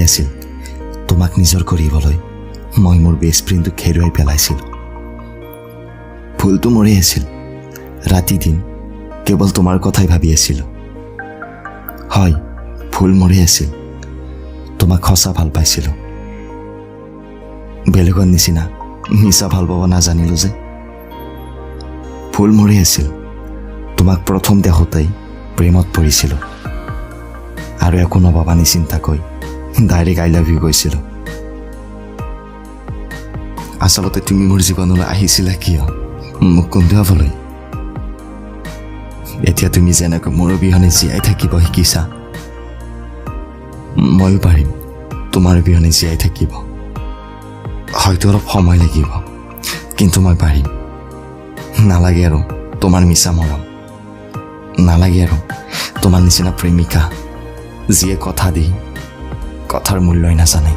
আছিল তোমাক নিজৰ কৰিবলৈ মই মোৰ বেষ্ট ফ্ৰেণ্ডটোক হেৰুৱাই পেলাইছিলোঁ। ভুলটো মোৰেই আছিল, ৰাতি দিন কেৱল তোমাৰ কথাই ভাবি আছিলোঁ। হয়, ভুল মোৰেই আছিল, তোমাক সঁচা ভাল পাইছিলোঁ। বেলেগৰ নিচিনা মিছা ভাল পাব নাজানিলোঁ যে। ভুল মোৰেই আছিল, তোমাক প্ৰথম দেখোঁতেই প্ৰেমত পৰিছিলোঁ আৰু একো নভবা নিচিন্তাকৈ ডাইৰেক্ট আই লাভ ইউ কৈছিলোঁ। আচলতে তুমি মোৰ জীৱনলৈ আহিছিলা কিয়? মোক কন্দুৱাবলৈ। এতিয়া তুমি যেনেকৈ মোৰ অবিহনে জীয়াই থাকিব শিকিছা, ময়ো পাৰিম তোমাৰ অবিহনে জীয়াই থাকিব। হয়তো অলপ সময় লাগিব, কিন্তু মই পাৰিম। নালাগে আৰু তোমাৰ মিছা মৰম, নালাগে আৰু তোমাৰ নিচিনা প্ৰেমিকা যিয়ে কথা দি কথাৰ মূল্যই নাজানে।